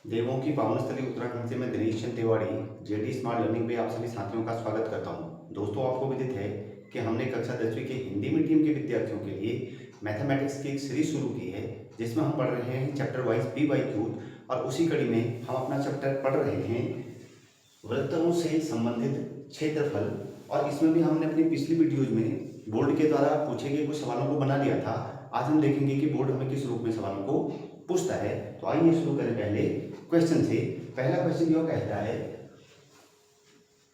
देवों की पावन स्थली उत्तराखंड से मैं Dinesh Chand Tiwari JD smart learning पे आप सभी साथियों का स्वागत करता हूं। दोस्तों, आपको विदित है कि हमने कक्षा 10वीं के हिंदी मीडियम के विद्यार्थियों के लिए मैथमेटिक्स की एक सीरीज शुरू की है, जिसमें हम पढ़ रहे हैं chapter wise P by Q. और उसी कड़ी में हम अपना चैप्टर पढ़ रहे हैं वृत्तों से संबंधित क्षेत्रफल। और इसमें भी हमने अपनी पिछली वीडियोज में बोर्ड के द्वारा पूछे गए कुछ सवालों को बना लिया था। आज हम देखेंगे कि बोर्ड हमें किस रूप में सवालों को पूछता है। तो आइए शुरू करें पहले क्वेश्चन से। पहला क्वेश्चन यह कहता है,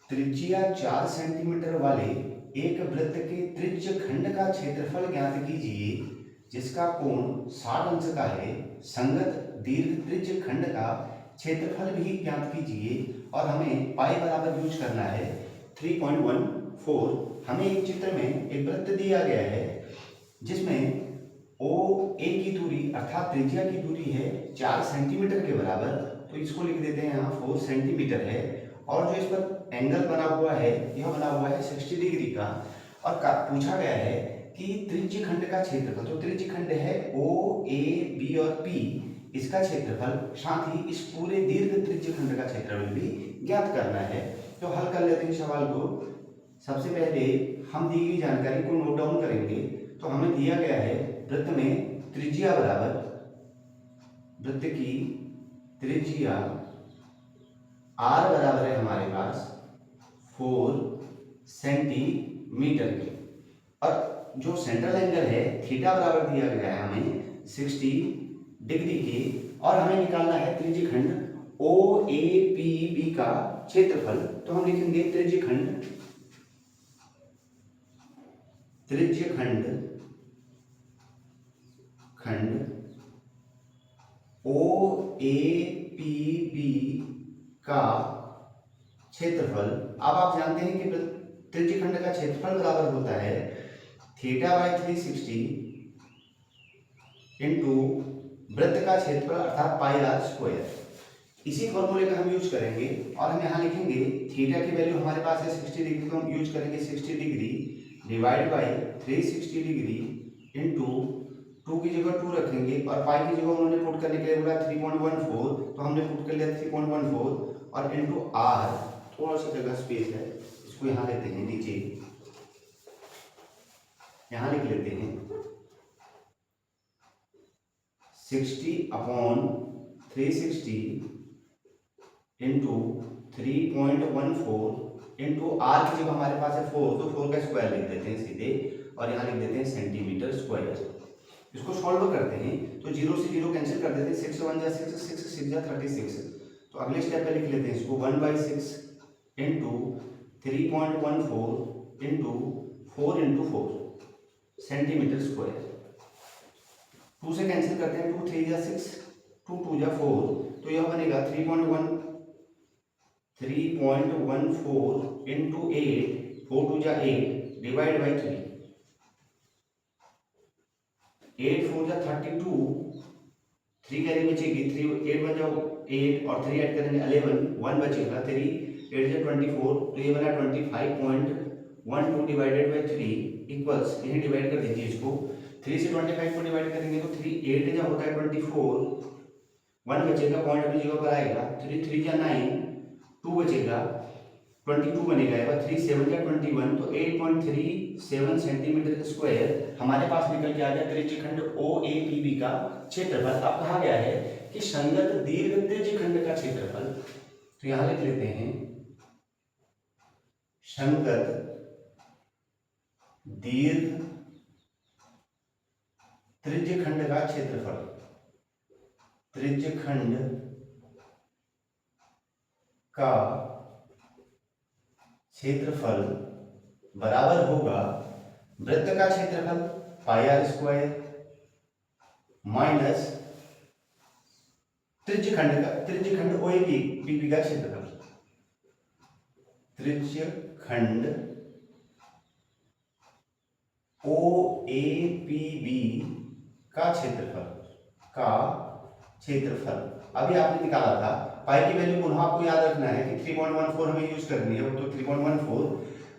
त्रिज्या 4 सेंटीमीटर वाले एक वृत्त के त्रिज्य खंड का क्षेत्रफल ज्ञात कीजिए जिसका कोण 60 अंश का है। संगत दीर्घ त्रिज्य खंड का क्षेत्रफल भी ज्ञात कीजिए। और हमें पाई बराबर यूज करना है 3.14। हमें एक चित्र में एक वृत्त दिया गया है जिसमें ओ ए की दूरी अर्थात त्रिज्या की दूरी है 4 सेंटीमीटर के बराबर। तो इसको लिख देते हैं यहाँ 4 सेंटीमीटर है। और जो इस पर एंगल बना हुआ है यह बना हुआ है 60 डिग्री का। और पूछा गया है कि त्रिज्य खंड का क्षेत्रफल, तो त्रिज्य खंड है ओ ए बी और पी, इसका क्षेत्रफल, साथ ही इस पूरे दीर्घ त्रिज्य खंड का क्षेत्रफल भी ज्ञात करना है। तो हल कर लेते हैं सवाल को। सबसे पहले हम दी गई जानकारी को नोट डाउन करेंगे। तो हमें दिया गया है वृत्त में त्रिज्या बराबर, वृत्त की त्रिज्या आर बराबर है हमारे पास 4 सेंटीमीटर की। और जो सेंट्रल एंगल है थीटा बराबर दिया गया है हमें 60 डिग्री की। और हमें निकालना है त्रिज्य खंड ओ ए पी बी का क्षेत्रफल। तो हम लिखेंगे त्रिज्य खंड ओ ए पी बी का क्षेत्रफल। अब आप जानते हैं कि त्रिज्य खंड का क्षेत्रफल बराबर होता है थीटा बाई 360 इंटू वृत्त का क्षेत्रफल अर्थात पाई आर स्क्वायर। इसी फॉर्मूले का हम यूज करेंगे और हम यहाँ लिखेंगे थीटा की वैल्यू हमारे पास है 60 डिग्री, तो हम यूज करेंगे 60 degree divide by 360 degree into 2 की जगह 2 रखेंगे और पाई की जगह उन्होंने पुट करने के लिए बोला 3.14, तो हमने पुट कर लिया 3.14 और इंटू आर। थोड़ा सा जगह स्पेस है, इसको यहाँ लेते हैं नीचे, यहाँ लिख लेते हैं 60/360 इंटू 3.14 इंटू आर की जगह हमारे पास है 4, तो 4 का स्क्वायर लिख देते हैं सीधे और यहाँ लिख देते हैं सेंटीमीटर स्क्वायर। इसको सॉल्व करते हैं तो 0 से 0 कैंसिल कर देते हैं, 6 1 जा 6, 6 6 जा 36। तो अगले स्टेप पे लिख लेते हैं इसको 1/6 into 3.14 into 4 into 4 centimetre square. 2 से कैंसिल करते हैं, 2 3 जा 6, 2 2 जा 4, तो यह बनेगा 3.14 इंटू 8, 4 2 जा 8 डिवाइड बाई 3, 8 4 जा 32, 3 कैरी बचेगी, 3 8 बन जाओ 8 और 3 ऐड करेंगे 11, 1 बचेगा, 3 8 जा 24, तो ये बना 25.12 डिवाइडेड बाई 3 इक्वल्स, यहीं डिवाइड कर दीजिए इसको। 3 से 25 को डिवाइड करेंगे तो 3 8 जा होता है 24, 1 बचेगा, पॉइंट अपनी जगह पर आएगा, 3 3 जा 9, 2 बचेगा, 22 बनेगा, 3 7 जा 21, तो 8.37 सेंटीमीटर स्क्वायर हमारे पास निकल के आ गया त्रिज्य खंड ओ ए पी बी का क्षेत्रफल। अब कहा गया है कि संगत दीर्घ त्रिज्य खंड का क्षेत्रफल। तो यहां लिख लेते हैं संगत दीर्घ त्रिज्य खंड का क्षेत्रफल, त्रिज्य खंड का क्षेत्रफल बराबर होगा वृत्त का क्षेत्रफल पाई आर स्क्वायर माइनस त्रिज्य खंड ओ ए पी बी का क्षेत्रफल, त्रिज्य खंड ओ ए पी बी का क्षेत्रफल अभी आपने निकाला था। पाई की वैल्यू पुनः आपको याद रखना है कि 3.14 हमें यूज करनी है, तो 3.14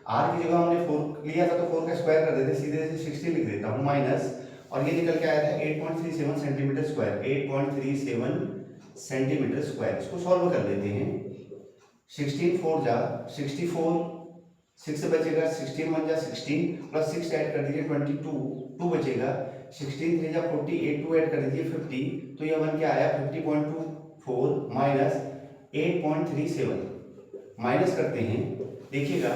आर की जगह हमने 4 लिया था तो 4 का स्क्वायर कर देते, सीधे से 60 लिख देता हूँ माइनस, और ये निकल के आया था 8.37 सेंटीमीटर स्क्वायर, 8.37 सेंटीमीटर स्क्वायर। इसको सॉल्व कर लेते हैं। 16 4 जा 64, 6 बचेगा, 16 1 जा 16 प्लस 6 ऐड कर दीजिए 22, 2 बचेगा, 16 3 जा 48, 2 ऐड कर दीजिए 50, तो ये वन क्या आया 50.24 माइनस 8.37। माइनस करते हैं, देखिएगा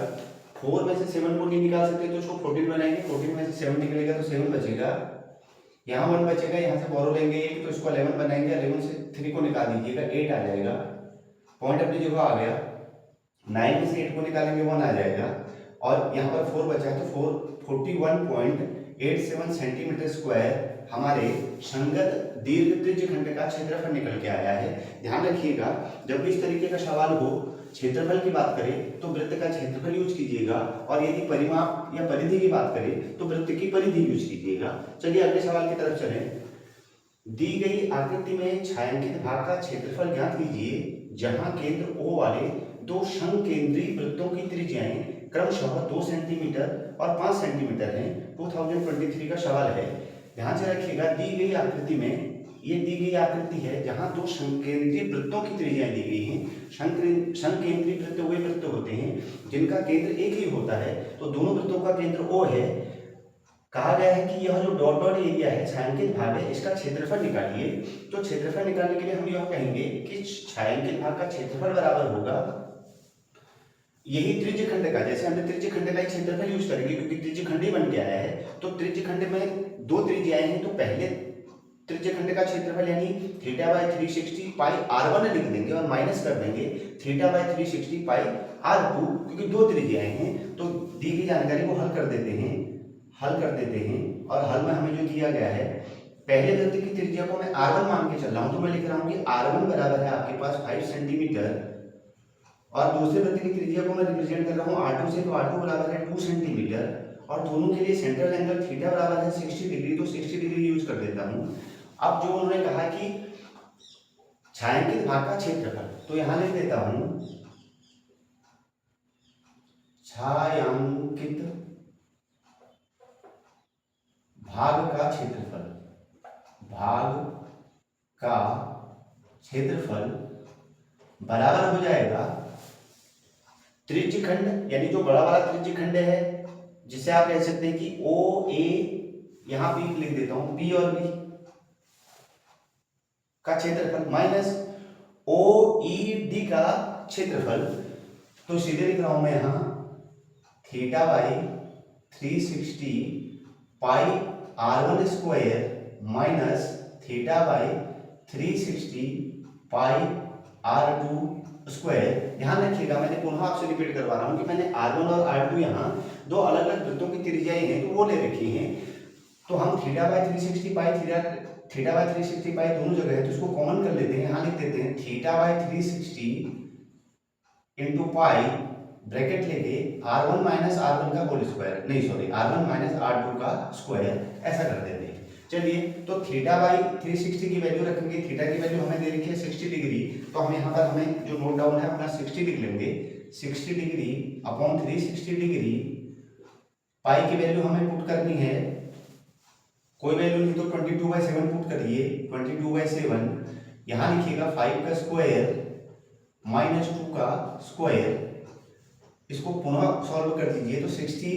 4 में से 7 को नहीं निकाल सकते तो उसको 14 बनाएंगे, 14 में से 7 निकलेगा तो 7 बचेगा, यहाँ 1 बचेगा, यहाँ से बोरो लेंगे 1 तो इसको 11 बनाएंगे, 11 से 3 को निकाल दीजिएगा 8 आ जाएगा, पॉइंट अपनी जगह आ गया। 9 में से 8 को निकालेंगे 1 आ जाएगा, और यहाँ पर 4 बचा है तो 41.87 सेंटीमीटर स्क्वायर हमारे संगत दीर्घ त्रिज्य खंड का क्षेत्रफल निकल के आया है। ध्यान रखिएगा, जब भी इस तरीके का सवाल हो, क्षेत्रफल की बात करें तो वृत्त का क्षेत्रफल यूज कीजिएगा, और यदि परिमाप या परिधि की बात करें तो वृत्त की परिधि यूज कीजिएगा। चलिए अगले सवाल की तरफ चलें। दी गई आकृति में छायांकित भाग का क्षेत्रफल ज्ञात कीजिए जहां केंद्र O वाले दो समकेंद्री वृत्तों की त्रिज्याएं क्रमशः 2 सेंटीमीटर और 5 सेंटीमीटर हैं। 2023 का सवाल है। ध्यान से रखिएगा, दी गई आकृति में, ये दी गई आकृति है जहां दो समकेंद्री वृत्तों की त्रिज्याएं दी गई हैं। समकेंद्री वृत्त वे वृत्त होते हैं जिनका केंद्र एक ही होता है, तो दोनों वृत्तों का केंद्र O है। कहा गया है कि यह जो डॉट डॉट एरिया है, छायांकित भाग है, इसका क्षेत्रफल निकालिए। तो क्षेत्रफल निकालने के लिए हम यह कहेंगे कि छायांकित भाग का क्षेत्रफल बराबर होगा यही त्रिज्य खंड का, जैसे हमने त्रिज्य खंड का ही क्षेत्रफल यूज करेंगे क्योंकि त्रिज्य खंड ही बन के आया है। तो त्रिज्य खंड में दो त्रिज्याएं हैं, तो पहले त्रिज्य खंड का क्षेत्रफल यानी θ/360 पाई r1 लिख देंगे और माइनस कर देंगे θ/360 पाई r2, क्योंकि दो त्रिज्याएं हैं। तो दी गई जानकारी को हल कर देते हैं, और हल में हमें जो दिया गया है, पहले वृत्त की त्रिज्या को मैं r1 मान के चल रहा हूं, तो मैं लिख रहा हूं कि r1 बराबर है आपके पास 5 सेंटीमीटर, और दूसरे वृत्त की त्रिज्या को मैं रिप्रेजेंट कर रहा हूं r2 से, तो r2 बराबर है 2 सेंटीमीटर, और दोनों के लिए सेंट्रल एंगल थीटा बराबर है 60 डिग्री, तो 60 डिग्री यूज कर देता हूं। अब जो उन्होंने कहा कि छायांकित भाग का क्षेत्रफल, तो यहां लिख देता हूं छायांकित भाग का क्षेत्रफल, बराबर हो जाएगा त्रिज्य खंड, यानी जो बड़ा वाला त्रिज्य खंड है, जिसे आप कह सकते हैं कि ओ ए, यहां बी लिख देता हूं, बी और बी का क्षेत्रफल माइनस ओ ई डी का क्षेत्रफल। तो सीधे लिख रहा हूं मैं यहां θ/360 पाई r1 स्क्वायर माइनस θ/360 पाई r2 स्क्वायर। ध्यान रखिएगा, मैंने पुनः आपसे रिपीट करवा रहा हूं कि मैंने r1 और r2 यहाँ दो अलग अलग वृत्तों की त्रिज्याएं हैं तो वो ले रखी हैं, तो हम θ/360 पाई दोनों जगह है तो इसको कॉमन कर लेते हैं। यहाँ लिख देते हैं θ/360 इंटू पाई ब्रैकेट लेके r1 माइनस r1 का होल स्क्वायर, नहीं सॉरी r1 माइनस r2 का स्क्वायर, ऐसा कर देते हैं। चलिए, तो θ/360 की वैल्यू रखेंगे, थीटा की वैल्यू हमें दे रखी है 60 डिग्री, तो हम यहाँ पर हमें जो नोट डाउन है अपना 60 लिख लेंगे, 60 डिग्री अपॉन 360 डिग्री, पाई की वैल्यू हमें पुट करनी है, कोई वैल्यू नहीं तो 22/7 पुट करिए, 22/7, यहाँ लिखिएगा 5 का स्क्वायर माइनस 2 का स्क्वायर, इसको पुनः सॉल्व कर दीजिए, तो 60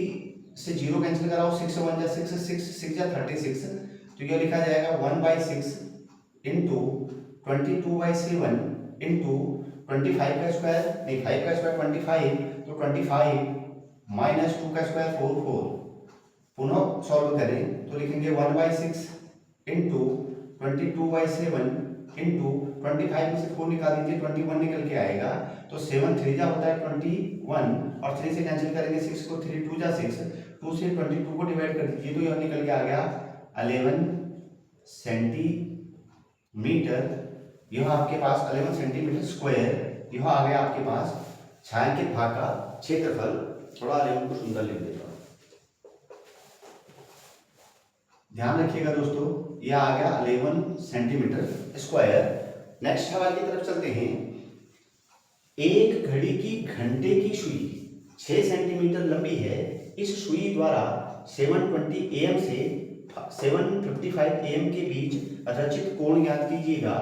से 0 कैंसिल कराओ, 6 1 जा 6, 6 जा 36, तो यह लिखा जाएगा 1/6 इंटू 22/7 इंटू 25 का स्क्वायर, नहीं 5 का स्क्वायर 25, तो 25 माइनस 2 का स्क्वायर 4, पुनः सॉल्व करें तो लिखेंगे 1/6 इंटू 22/7 इंटू 25 में से 4 निकाल दीजिए, 21 निकल के आएगा, तो 7 3 जा होता है 21, और 3 से कैंसिल करेंगे 6 को, 3 2 जा 6, 2 से 22 को डिवाइड कर दीजिए, तो यह निकल के आ गया 11 सेंटीमीटर। यह आपके पास 11 सेंटीमीटर स्क्वायर, यह आ गया आपके पास छायांकित भाग का क्षेत्रफल। थोड़ा 11 को सुंदर लिख देता हूं, ध्यान रखिएगा दोस्तों, यह आ गया 11 सेंटीमीटर स्क्वायर। नेक्स्ट सवाल की तरफ चलते हैं। एक घड़ी की घंटे की सुई 6 सेंटीमीटर लंबी है, इस सुई द्वारा 7:20 AM से 7:55 AM के बीच रचित कोण ज्ञात कीजिएगा।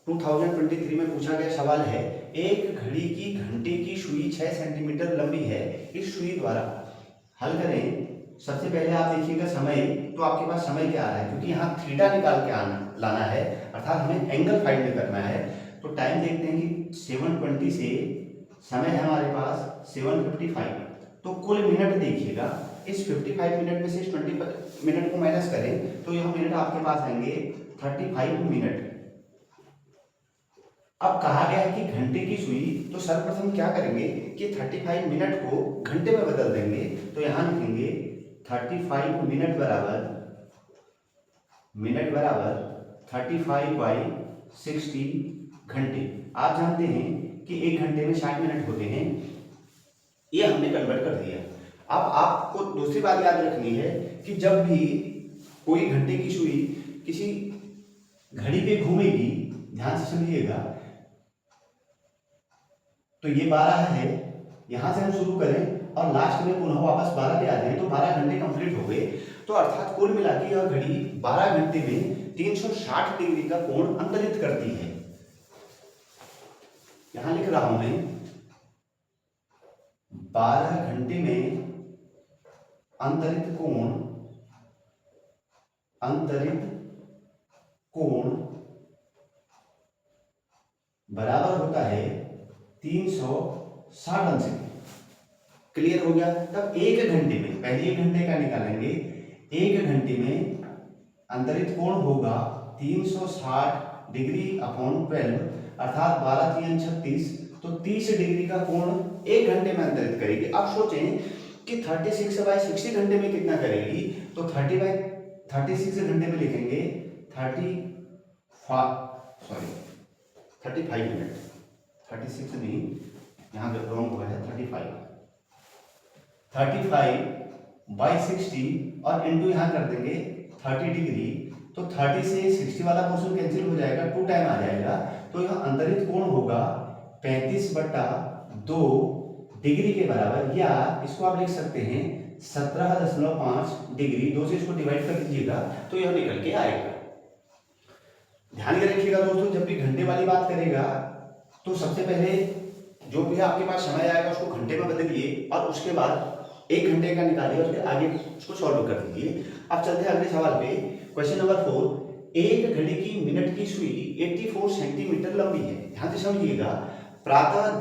2023 में पूछा गया सवाल है, एक घड़ी की घंटे की सुई 6 सेंटीमीटर लंबी है, इस सुई द्वारा हल करें। सबसे पहले आप देखिएगा समय, तो आपके पास समय क्या आ रहा है, क्योंकि यहाँ थीटा निकाल के लाना है, अर्थात हमें एंगल फाइंड करना है। तो टाइम देखते हैं कि 7:20 से समय है हमारे पास 7:55। तो कुल मिनट देखिएगा, इस 55 मिनट में से इस 20 मिनट को माइनस करें तो यह मिनट आपके पास आएंगे 35 मिनट। अब कहा गया है कि घंटे की सुई, तो सर्वप्रथम क्या करेंगे कि 35 मिनट को घंटे में बदल देंगे। तो यहां लिखेंगे 35 मिनट बराबर 35/60 घंटे। आप जानते हैं कि एक घंटे में 60 मिनट होते हैं, ये हमने कन्वर्ट कर दिया। अब आपको दूसरी बात याद रखनी है कि जब भी कोई घंटे की सुई किसी घड़ी पे घूमेगी, ध्यान से समझिएगा, तो ये 12 है, यहां से हम शुरू करें और लास्ट में पुनः वापस 12 पे आ जाए तो 12 घंटे कंप्लीट हो गए। तो अर्थात कुल मिला के यह घड़ी 12 घंटे में 360 डिग्री का कोण अंतरित करती है। यहां लिख रहा हूं मैं 12 घंटे में अंतरित कोण बराबर होता है 360 अंश के। क्लियर हो गया। तब एक घंटे में, पहले 1 घंटे का निकालेंगे, 1 घंटे में अंतरित कोण होगा 360 डिग्री अपॉन 12, अर्थात 12 3 36, तो 30 डिग्री का कोण 1 घंटे में अंतरित करेगी। अब सोचें कि 36/60 घंटे में कितना करेगी, तो 30/36 घंटे में लिखेंगे 35 मिनट, 36 नहीं, यहाँ पे रॉन्ग हुआ है, 35/60 और इंटू यहाँ कर देंगे 30 डिग्री। तो 30 से 60 वाला पोर्शन कैंसिल हो जाएगा, 2 टाइम आ जाएगा, तो यहाँ अंतरित कोण होगा 35/2 डिग्री के बराबर, या इसको आप लिख सकते हैं 17.5 डिग्री। 2 से इसको डिवाइड कर दीजिएगा तो यह निकल के आएगा। ध्यान में रखिएगा दोस्तों, जब भी घंटे वाली बात करेगा तो सबसे पहले जो भी आपके पास समय आएगा उसको घंटे में बदलिए और उसके बाद 1 घंटे का निकालिए और फिर आगे उसको सॉल्व कर दीजिए। अब चलते हैं अगले सवाल पे। क्वेश्चन नंबर 4, एक घड़ी की मिनट की सुई 84 सेंटीमीटर लंबी है। ध्यान से समझिएगा, प्रातः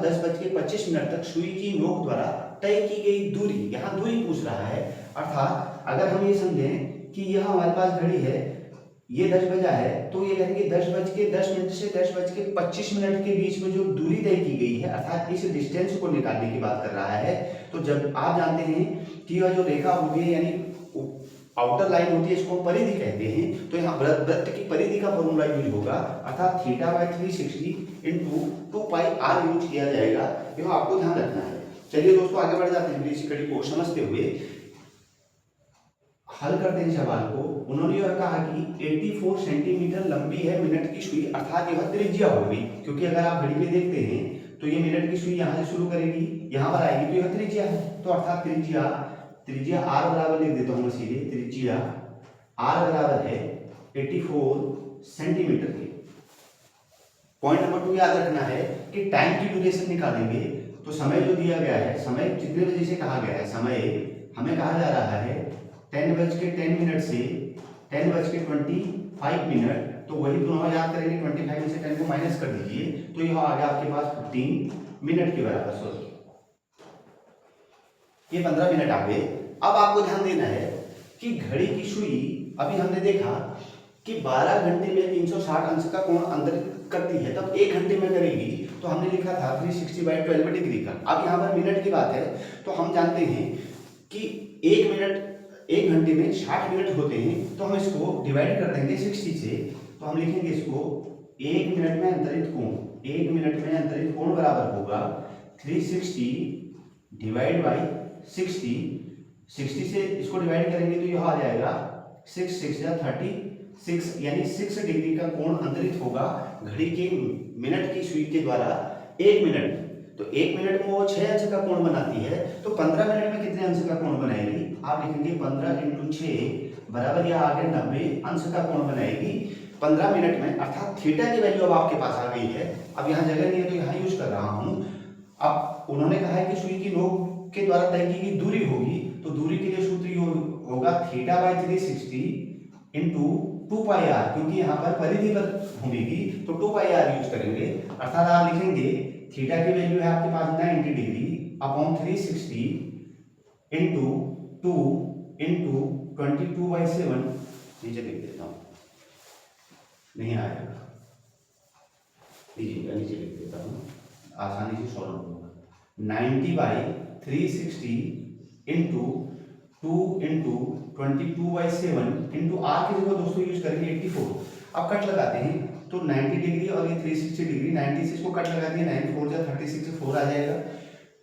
10:25 तक सुई की नोक द्वारा तय की गई दूरी, यहाँ दूरी पूछ रहा है। अर्थात अगर हम ये समझें कि यह हमारे पास घड़ी है, ये 10 बजा है, तो ये कहेंगे 10:10 से 10:25 के बीच में जो दूरी तय की गई है, अर्थात इस डिस्टेंस को निकालने की बात कर रहा है। तो जब आप जानते हैं कि यह जो रेखा होगी है, यानी आउटर लाइन होती है, इसको परिधि कहते हैं, तो यहाँ वृत्त की परिधि का फॉर्मूला यूज होगा, अर्थात θ/360 × 2πr यूज किया जाएगा। यह आपको ध्यान रखना है। चलिए दोस्तों आगे बढ़ जाते हैं, इसी कड़ी को समझते हुए हल करते हैं सवाल को। उन्होंने यह कहा कि 84 सेंटीमीटर लंबी है मिनट की सुई, अर्थात यह त्रिज्या होगी, क्योंकि अगर आप घड़ी पे देखते हैं तो ये मिनट की सुई यहाँ से शुरू करेगी, यहाँ पर आएगी, तो यह त्रिज्या है। तो अर्थात त्रिज्या r बराबर लिख देता हूँ सीधे, त्रिज्या r बराबर है 84 सेंटीमीटर की। पॉइंट नंबर 2 याद रखना है कि टाइम की ड्यूरेशन निकालेंगे, तो समय जो दिया गया है, समय कितने बजे से कहा गया है, समय हमें कहा जा रहा है 10:10 से 10:25, तो वही पुनः याद करेंगे, 25 में से 10 को माइनस कर दीजिए, तो यह आ गया आपके पास 15 मिनट के बराबर। सॉरी, ये 15 मिनट आ गए। अब आपको ध्यान देना है कि घड़ी की सुई, अभी हमने देखा कि 12 घंटे में 360 अंश का कोण अंतरित करती है, तब 1 घंटे में करेगी, तो हमने लिखा था 360/12 डिग्री का। अब यहाँ पर मिनट की बात है, तो हम जानते हैं कि 1 घंटे में 60 मिनट होते हैं, तो हम इसको डिवाइड कर देंगे 60 से, तो हम लिखेंगे इसको 1 मिनट में अंतरित कोण, 1 मिनट में अंतरित कोण बराबर होगा 360 / 60 से इसको डिवाइड करेंगे तो यह आ जाएगा 6 या 36, यानी 6 डिग्री का कोण अंतरित होगा घड़ी के मिनट की सुई के द्वारा 1 मिनट। तो 1 मिनट में वो 6 अंश का कोण बनाती है, तो 15 मिनट में कितने अंश का कोण बनाएगी, आप लिखेंगे 15 × 6 बराबर, यह आगे 90 अंश का कोण बनाएगी। 15 मिनट में, अर्थात थीटा की वैल्यू अब आपके पास आ गई है। अब यहाँ जगह नहीं है तो यहाँ यूज कर रहा हूँ। अब उन्होंने कहा है कि सुई की नोक के द्वारा तय की गई दूरी होगी, तो दूरी के लिए सूत्र ये होगा थीटा बाई 360 इंटू 2πr, क्योंकि यहाँ पर परिधि पर घूमेगी तो 2πr यूज करेंगे। अर्थात आप लिखेंगे थीटा की वैल्यू है आपके पास 90 डिग्री अपॉन 360 इंटू 2 इंटू 22/7, नीचे लिख देता हूँ, नहीं आएगा, लीजिएगा नीचे लिख देता हूँ, आसानी से सॉल्व होगा। 90/360 इंटू 2 इंटू 22/7 इंटू आर की जगह दोस्तों यूज करेंगे 84। अब कट लगाते हैं तो 90 डिग्री और ये 360 डिग्री, 90 से इसको कट लगा दिए, 9 4 जा 36 से 4 आ जाएगा।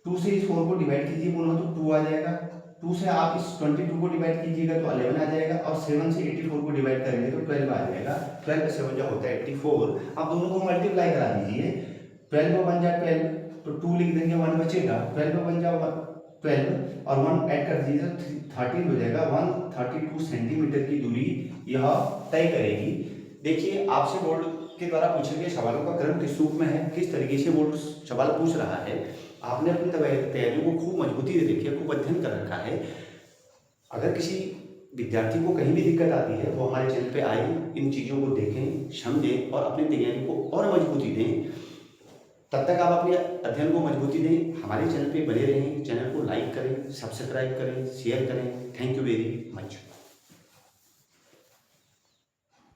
2 से इस 4 को डिवाइड कीजिए बोलो तो 2 आ जाएगा। 2 से आप इस 22 को डिवाइड कीजिएगा तो 11 आ जाएगा, और 7 से 84 को डिवाइड करेंगे तो 12 आ जाएगा। 12 से 7 जो होता है 84। आप दोनों को मल्टीप्लाई करा दीजिए, 12 में 1 जा 12 तो 2 लिख देंगे, 1 बचेगा, 12 में 1 जा 12 और 1 ऐड कर दीजिए तो 13 हो जाएगा। 132 सेंटीमीटर की दूरी यह तय करेगी। देखिए आपसे बोर्ड के द्वारा पूछे गए सवालों का क्रम किस रूप में है, किस तरीके से बोर्ड सवाल पूछ रहा है। आपने अपनी तैयारियों को खूब मजबूती से देखी है, खूब अध्ययन कर रखा है। अगर किसी विद्यार्थी को कहीं भी दिक्कत आती है वो हमारे चैनल पे आए, इन चीज़ों को देखें, समझें और अपनी तैयारी को और मजबूती दें। तब तक आप अपने अध्ययन को मजबूती दें, हमारे चैनल पे बने रहें। चैनल को लाइक करें, सब्सक्राइब करें, शेयर करें। Thank you very much.